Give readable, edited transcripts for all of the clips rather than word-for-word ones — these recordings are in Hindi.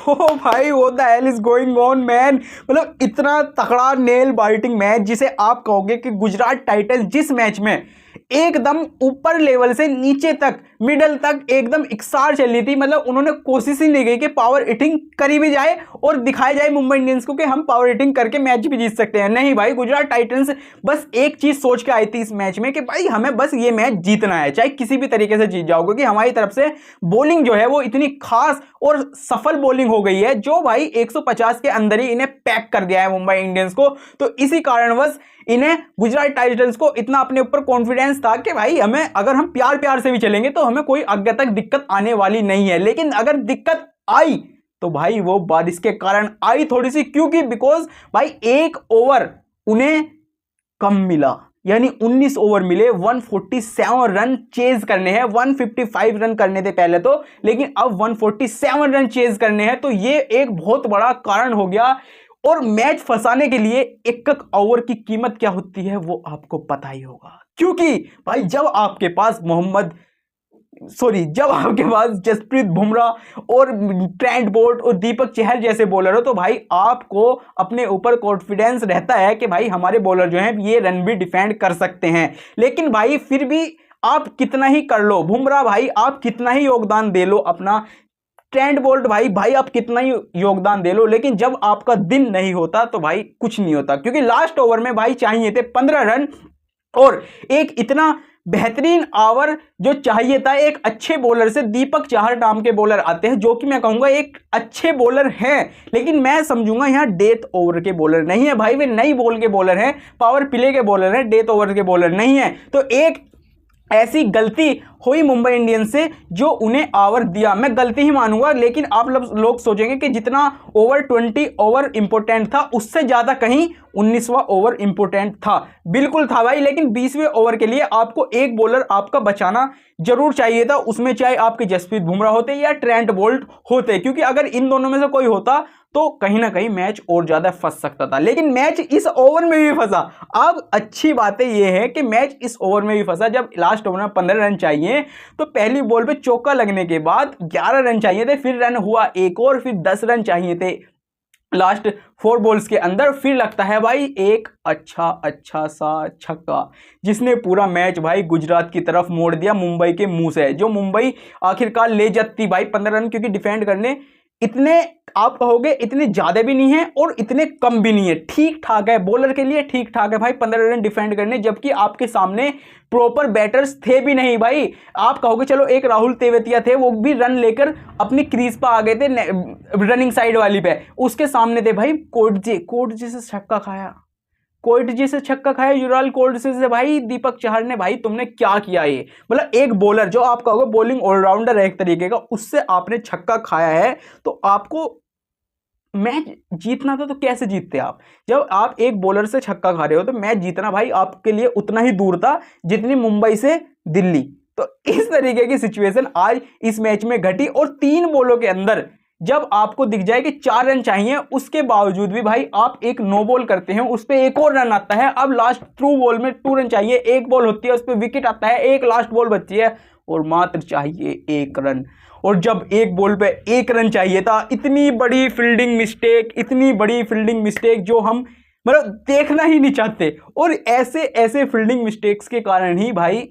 ओ भाई what the hell is going on man. मतलब इतना तगड़ा नेल बाइटिंग मैच जिसे आप कहोगे कि गुजरात टाइटंस जिस मैच में एकदम ऊपर लेवल से नीचे तक मिडल तक एकदम इकसार चल रही थी, मतलब उन्होंने कोशिश ही नहीं की कि पावर हिटिंग करी भी जाए और दिखाया जाए मुंबई इंडियंस को कि हम पावर हिटिंग करके मैच भी जीत सकते हैं। नहीं भाई, गुजरात टाइटंस बस एक चीज सोच के आई थी इस मैच में कि भाई हमें बस ये मैच जीतना है, चाहे किसी भी तरीके से जीत जाओ, क्योंकि हमारी तरफ से बॉलिंग जो है वो इतनी खास और सफल बॉलिंग हो गई है जो भाई 150 के अंदर ही इन्हें पैक कर दिया है मुंबई इंडियंस को। तो इसी कारणवश इन्हें गुजरात टाइटंस को इतना अपने ऊपर कॉन्फिडेंस था कि भाई हमें अगर हम प्यार प्यार से भी चलेंगे तो हमें कोई आगे तक दिक्कत आने वाली नहीं है। लेकिन अगर दिक्कत आई तो भाई वो बारिश के कारण आई थोड़ी सी, क्योंकि बिकॉज भाई एक ओवर उन्हें कम मिला, यानी 19 ओवर मिले, 147 रन चेज करने हैं। 155 रन करने थे पहले तो, लेकिन अब 147 रन चेज करने हैं। तो ये एक बहुत बड़ा कारण हो गया। और मैच फंसाने के लिए एक ओवर की कीमत क्या होती है वो आपको पता ही होगा, क्योंकि भाई जब आपके पास जसप्रीत बुमराह और ट्रेंट बोल्ट और दीपक चहर जैसे बॉलर हो तो भाई आपको अपने ऊपर कॉन्फिडेंस रहता है कि भाई हमारे बॉलर जो हैं ये रन भी डिफेंड कर सकते हैं। लेकिन भाई फिर भी आप कितना ही कर लो, बुमराह भाई आप कितना ही योगदान दे लो अपना, ट्रेंट बोल्ट भाई आप कितना ही योगदान दे लो, लेकिन जब आपका दिन नहीं होता तो भाई कुछ नहीं होता। क्योंकि लास्ट ओवर में भाई चाहिए थे 15 रन और एक इतना बेहतरीन ओवर जो चाहिए था एक अच्छे बॉलर से। दीपक चहर नाम के बॉलर आते हैं जो कि मैं कहूंगा एक अच्छे बॉलर हैं, लेकिन मैं समझूंगा यहां डेथ ओवर के बॉलर नहीं है भाई, वे नई बॉल के बॉलर हैं, पावर प्ले के बॉलर हैं, डेथ ओवर के बॉलर नहीं है। तो एक ऐसी गलती हुई मुंबई इंडियंस से जो उन्हें ओवर दिया, मैं गलती ही मानूंगा। लेकिन आप लोग सोचेंगे कि जितना ओवर 20 ओवर इंपोर्टेंट था उससे ज्यादा कहीं 19वां ओवर इंपोर्टेंट था। बिल्कुल था भाई, लेकिन 20वें ओवर के लिए आपको एक बॉलर आपका बचाना जरूर चाहिए था, उसमें चाहे आपके जसप्रीत बुमराह होते या ट्रेंट बोल्ट होते, क्योंकि अगर इन दोनों में से कोई होता तो कहीं ना कहीं मैच और ज्यादा फंस सकता था। लेकिन मैच इस ओवर में भी फंसा। अब अच्छी बातें यह है कि मैच इस ओवर में भी फंसा। जब लास्ट ओवर में 15 रन चाहिए तो पहली बॉल पे चौका लगने के बाद 11 रन चाहिए थे, फिर रन हुआ एक और, फिर 10 रन चाहिए थे लास्ट 4 बॉल्स के अंदर। फिर लगता है भाई एक अच्छा सा छक्का जिसने पूरा मैच भाई गुजरात की तरफ मोड़ दिया मुंबई के मुंह से, जो मुंबई आखिरकार ले जाती भाई 15 रन, क्योंकि डिफेंड करने इतने आप कहोगे इतने ज्यादा भी नहीं है और इतने कम भी नहीं है, ठीक ठाक है बॉलर के लिए, ठीक ठाक है भाई 15 रन डिफेंड करने, जबकि आपके सामने प्रॉपर बैटर्स थे भी नहीं भाई। आप कहोगे चलो एक राहुल तेवतिया थे, वो भी रन लेकर अपनी क्रीज पर आ गए थे रनिंग साइड वाली पे, उसके सामने थे भाई कोटजे से छक्का खाया, युवराज कोटजे से भाई दीपक चहर ने, भाई तुमने क्या किया ये, मतलब एक बॉलर जो आप कहोगे बॉलिंग ऑलराउंडर है एक तरीके का, उससे आपने छक्का खाया है। तो आपको मैच जीतना था तो कैसे जीतते आप? जब आप एक बॉलर से छक्का खा रहे हो तो मैच जीतना भाई आपके लिए उतना ही दूर था जितनी मुंबई से दिल्ली। तो इस तरीके की सिचुएशन आज इस मैच में घटी और 3 बॉलों के अंदर जब आपको दिख जाए कि 4 रन चाहिए, उसके बावजूद भी भाई आप एक नो बॉल करते हैं, उस पर एक और रन आता है। अब लास्ट थ्रू बॉल में 2 रन चाहिए, एक बॉल होती है उस पर विकेट आता है, एक लास्ट बॉल बचती है और मात्र चाहिए 1 रन। और जब एक बॉल पे 1 रन चाहिए था, इतनी बड़ी फील्डिंग मिस्टेक जो हम मतलब देखना ही नहीं चाहते, और ऐसे फील्डिंग मिस्टेक्स के कारण ही भाई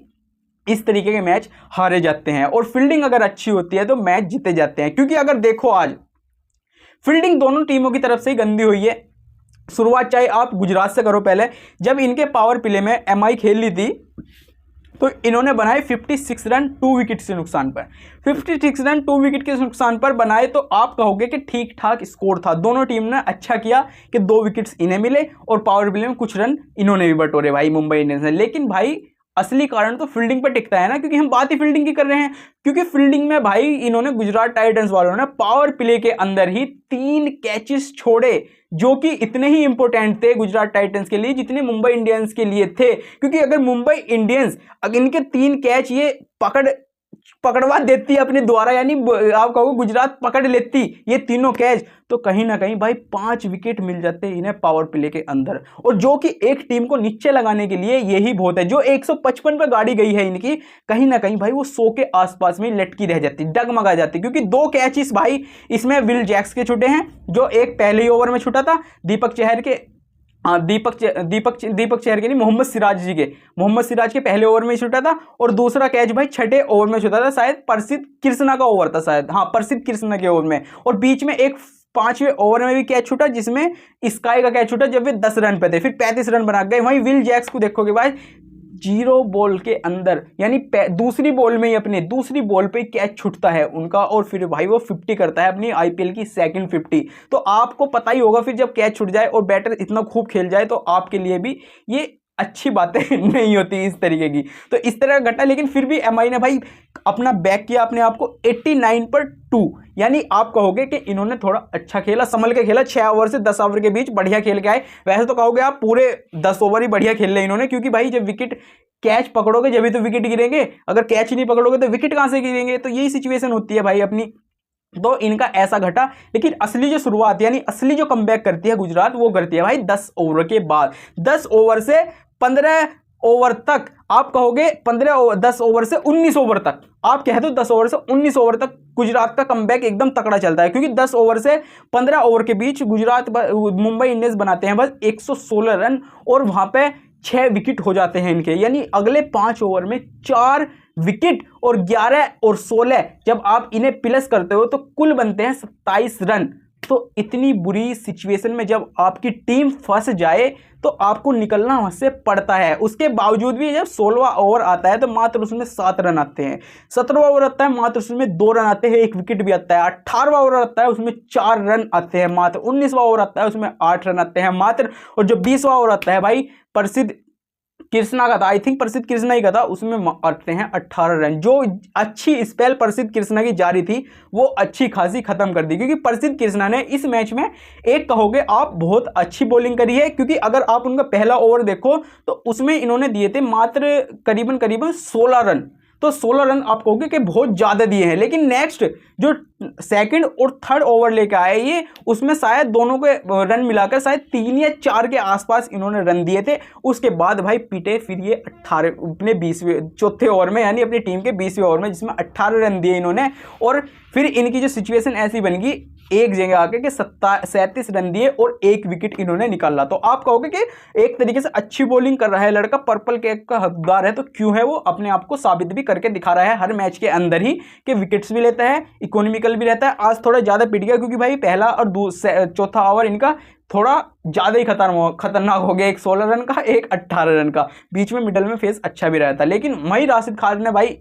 इस तरीके के मैच हारे जाते हैं। और फील्डिंग अगर अच्छी होती है तो मैच जीते जाते हैं, क्योंकि अगर देखो आज फील्डिंग दोनों टीमों की तरफ से ही गंदी हुई है। शुरुआत चाहे आप गुजरात से करो, पहले जब इनके पावर प्ले में एमआई खेल ली थी तो इन्होंने बनाए 56 रन 2 विकेट के नुकसान पर, 56 रन 2 विकेट के नुकसान पर बनाए। तो आप कहोगे कि ठीक ठाक स्कोर था, दोनों टीम ने अच्छा किया कि 2 विकेट्स इन्हें मिले और पावर प्ले में कुछ रन इन्होंने भी बटोरे भाई मुंबई इंडियंस ने। लेकिन भाई असली कारण तो फील्डिंग पर टिकता है ना, क्योंकि हम बात ही फील्डिंग की कर रहे हैं। क्योंकि फील्डिंग में भाई इन्होंने गुजरात टाइटंस वालों ने पावर प्ले के अंदर ही 3 कैचेस छोड़े जो कि इतने ही इंपॉर्टेंट थे गुजरात टाइटंस के लिए जितने मुंबई इंडियंस के लिए थे। क्योंकि अगर मुंबई इंडियंस अगर इनके 3 कैच ये पकड़ पकड़वा देती है अपने द्वारा, यानी आप कहोगे गुजरात पकड़ लेती ये तीनों कैच, तो कहीं ना कहीं भाई 5 विकेट मिल जाते हैं इन्हें पावर प्ले के अंदर, और जो कि एक टीम को नीचे लगाने के लिए यही बहुत है। जो 155 पे गाड़ी गई है इनकी, कहीं ना कहीं भाई वो 100 के आसपास में लटकी रह जाती, डगमगा जाती, क्योंकि 2 कैचेस भाई इसमें विल जैक्स के छूटे हैं, जो एक पहले ही ओवर में छूटा था दीपक चहर के, दीपक चहर के नहीं, मोहम्मद सिराज के पहले ओवर में छूटा था, और दूसरा कैच भाई छठे ओवर में छूटा था, शायद प्रसिद्ध कृष्णा का ओवर था शायद, हाँ प्रसिद्ध कृष्णा के ओवर में, और बीच में एक 5वें ओवर में भी कैच छूटा जिसमें स्काई का कैच छूटा जब वे 10 रन पे थे, फिर 35 रन बना गए। वहीं विल जैक्स को देखोगे भाई 0 बॉल के अंदर, यानी दूसरी बॉल में ही, अपने दूसरी बॉल पे कैच छूटता है उनका, और फिर भाई वो 50 करता है अपनी आईपीएल की सेकंड 50। तो आपको पता ही होगा फिर जब कैच छूट जाए और बैटर इतना खूब खेल जाए तो आपके लिए भी ये अच्छी बातें नहीं होती इस तरीके की। तो इस तरह का घटा, लेकिन फिर भी एमआई ने भाई अपना बैक किया अपने आप को 89 पर 2, यानी आप कहोगे कि इन्होंने थोड़ा अच्छा खेला, संभल के खेला, 6 ओवर से 10 ओवर के बीच बढ़िया खेल के आए। वैसे तो कहोगे आप पूरे 10 ओवर ही बढ़िया खेल रहे इन्होंने, क्योंकि भाई जब विकेट कैच पकड़ोगे जब भी तो विकेट गिरेंगे, अगर कैच ही नहीं पकड़ोगे तो विकेट कहां से गिरेंगे, तो यही सिचुएशन होती है भाई अपनी। तो इनका ऐसा घटा, लेकिन असली जो शुरुआत यानी असली जो कमबैक करती है गुजरात, वो करती है भाई 10 ओवर के बाद। 10 ओवर से 15 ओवर तक, आप कहोगे 10 ओवर से 19 ओवर तक, आप कह दो 10 ओवर से 19 ओवर तक गुजरात का कमबैक एकदम तकड़ा चलता है, क्योंकि 10 ओवर से 15 ओवर के बीच मुंबई इंडियंस बनाते हैं बस 116 रन, और वहां पे 6 विकेट हो जाते हैं इनके, यानी अगले 5 ओवर में 4 विकेट, और 11 और 16 जब आप इन्हें प्लस करते हो तो कुल बनते हैं 27 रन। तो इतनी बुरी सिचुएशन में जब आपकी टीम फंस जाए तो आपको निकलना वहां से पड़ता है। उसके बावजूद भी जब 16वां ओवर आता है तो मात्र उसमें 7 रन आते हैं, 17वां ओवर आता है मात्र उसमें 2 रन आते हैं, 1 विकेट भी आता है, 18वां ओवर आता है उसमें 4 रन आते हैं मात्र, 19वां ओवर आता है उसमें 8 रन आते हैं मात्र, और जो 20वां ओवर आता है भाई प्रसिद्ध कृष्णा का था, आई थिंक प्रसिद्ध कृष्णा ही का था, उसमें आते हैं 18 रन। जो अच्छी स्पेल प्रसिद्ध कृष्णा की जारी थी वो अच्छी खासी खत्म कर दी, क्योंकि प्रसिद्ध कृष्णा ने इस मैच में एक कहोगे आप बहुत अच्छी बॉलिंग करी है, क्योंकि अगर आप उनका पहला ओवर देखो तो उसमें इन्होंने दिए थे मात्र करीबन 16 रन, तो 16 रन आप कहोगे कि बहुत ज़्यादा दिए हैं। लेकिन नेक्स्ट जो सेकंड और थर्ड ओवर लेकर आए ये, उसमें शायद दोनों के रन मिलाकर शायद 3 या 4 के आसपास इन्होंने रन दिए थे। उसके बाद भाई पीटे फिर ये 18 अपने 20वें चौथे ओवर में, यानी अपनी टीम के 20वें ओवर में, जिसमें 18 रन दिए इन्होंने, और फिर इनकी जो सिचुएशन ऐसी बन गई एक जगह आके कि 37 रन दिए और 1 विकेट इन्होंने निकाला। तो आप कहोगे कि एक तरीके से अच्छी बॉलिंग कर रहा है लड़का, पर्पल कैप का हकदार है, तो क्यों है वो अपने आप को साबित भी करके दिखा रहा है हर मैच के अंदर ही कि विकेट्स भी लेता है, इकोनॉमिकल भी रहता है। आज थोड़ा ज़्यादा पिट गया क्योंकि भाई पहला और चौथा ओवर इनका थोड़ा ज़्यादा ही खतरनाक हो गया, एक 16 रन का एक 18 रन का, बीच में मिडल में फेस अच्छा भी रहता। लेकिन वही राशिद खान ने भाई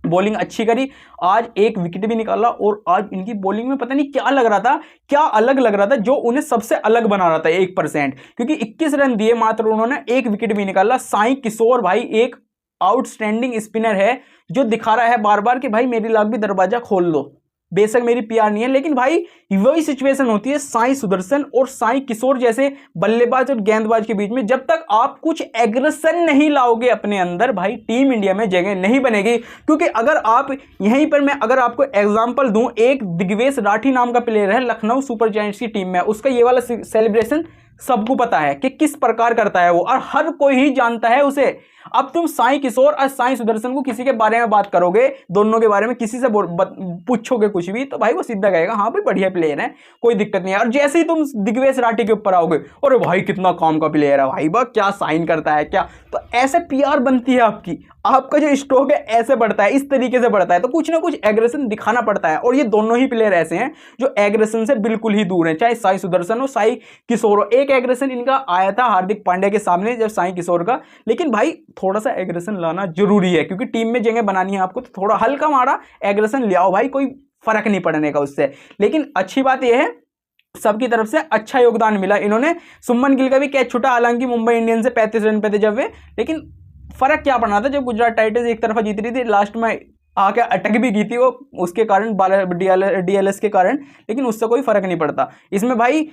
बॉलिंग अच्छी करी, आज 1 विकेट भी निकाला, और आज इनकी बॉलिंग में पता नहीं क्या लग रहा था, क्या अलग लग रहा था जो उन्हें सबसे अलग बना रहा था 1%, क्योंकि 21 रन दिए मात्र उन्होंने, 1 विकेट भी निकाला। साई किशोर भाई एक आउटस्टैंडिंग स्पिनर है जो दिखा रहा है बार बार कि भाई मेरे लाग भी दरवाजा खोल दो, बेशक मेरी पीआर नहीं है, लेकिन भाई वही सिचुएशन होती है साई सुदर्शन और साई किशोर जैसे बल्लेबाज और गेंदबाज के बीच में। जब तक आप कुछ एग्रेशन नहीं लाओगे अपने अंदर, भाई टीम इंडिया में जगह नहीं बनेगी। क्योंकि अगर आप यहीं पर, मैं अगर आपको एग्जांपल दूं, एक दिग्वेश राठी नाम का प्लेयर है लखनऊ सुपर जायंट्स की टीम में, उसका ये वाला सेलिब्रेशन सबको पता है कि किस प्रकार करता है वो, और हर कोई ही जानता है उसे। अब तुम साई किशोर और साई सुदर्शन को किसी के बारे में बात करोगे, दोनों के बारे में किसी से पूछोगे कुछ भी, तो भाई वो सीधा कहेगा हाँ भाई बढ़िया प्लेयर है, कोई दिक्कत नहीं है। और जैसे ही तुम दिग्वेश राठी के ऊपर आओगे, अरे भाई कितना काम का प्लेयर है भाई, बा क्या साइन करता है क्या, तो ऐसे पीआर बनती है आपकी, आपका जो स्टॉक है ऐसे बढ़ता है, इस तरीके से बढ़ता है। तो कुछ ना कुछ एग्रेशन दिखाना पड़ता है, और ये दोनों ही प्लेयर ऐसे हैं जो एग्रेशन से बिल्कुल ही दूर हैं, चाहे साई सुदर्शन हो साई किशोर हो। एक एग्रेशन इनका आया था हार्दिक पांड्या के सामने जब साई किशोर का, लेकिन भाई थोड़ा सा एग्रेशन लाना जरूरी है, क्योंकि टीम में जगह बनानी है आपको, तो थोड़ा हल्का मारा एग्रेशन ले आओ भाई, कोई फर्क नहीं पड़ने का उससे। लेकिन अच्छी बात यह है सबकी तरफ से अच्छा योगदान मिला इन्होंने। सुमन गिल का भी कैच छूटा, हालांकि मुंबई इंडियंस से 35 रन पे थे जब वे, लेकिन फर्क क्या पड़ना था जब गुजरात टाइटंस एक तरफा जीत रही थी, लास्ट में आके अटक भी गई थी वो उसके कारण, डीएलएस के कारण, लेकिन उससे कोई फर्क नहीं पड़ता। इसमें भाई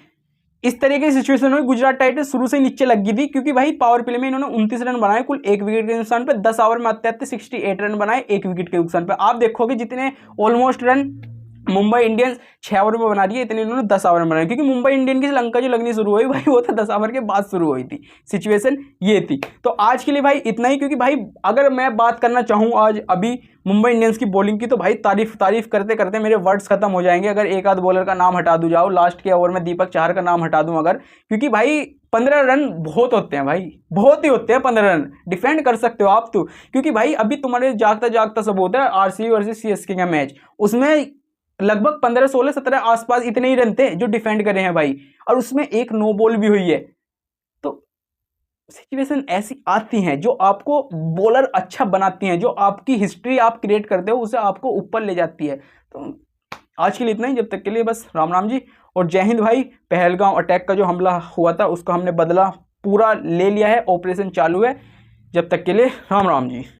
इस तरीके की सिचुएशन हुई। गुजरात टाइटंस शुरू से नीचे लग गई थी क्योंकि भाई पावर प्ले में इन्होंने 29 रन बनाए कुल 1 विकेट के नुकसान पे। 10 ओवर में आते आते 68 रन बनाए 1 विकेट के नुकसान पे। आप देखोगे जितने almost run Mumbai Indians 6 over में बना रही है, इतने इन्होंने 10 ओवर में बनाए, क्योंकि मुंबई इंडियन की लंका जो लगनी शुरू हुई भाई वो तो 10 ओवर के बाद शुरू हुई थी। सिचुएशन ये थी। तो आज के लिए भाई इतना ही, क्योंकि भाई अगर मैं बात करना चाहूँ आज अभी मुंबई इंडियंस की बॉलिंग की तो भाई तारीफ करते करते मेरे वर्ड्स खत्म हो जाएंगे। अगर एक आध बॉलर का नाम हटा दूँ, जाओ लास्ट के ओवर में दीपक चाहर का नाम हटा दूँ अगर, क्योंकि भाई 15 रन बहुत होते हैं भाई, बहुत ही होते हैं 15 रन। डिफेंड कर सकते हो आप तो, क्योंकि भाई अभी तुम्हारे जागता जागता सब होता है आरसीबी वर्सेस सीएसके का मैच, उसमें लगभग 15, 16, 17 आसपास इतने ही रन थे जो डिफेंड करे हैं भाई, और उसमें एक नो बॉल भी हुई है। तो सिचुएशन ऐसी आती हैं जो आपको बॉलर अच्छा बनाती हैं, जो आपकी हिस्ट्री आप क्रिएट करते हो उसे आपको ऊपर ले जाती है। तो आज के लिए इतना ही, जब तक के लिए बस राम राम जी और जय हिंद भाई। पहलगांव अटैक का जो हमला हुआ था उसका हमने बदला पूरा ले लिया है, ऑपरेशन चालू है। जब तक के लिए राम राम जी।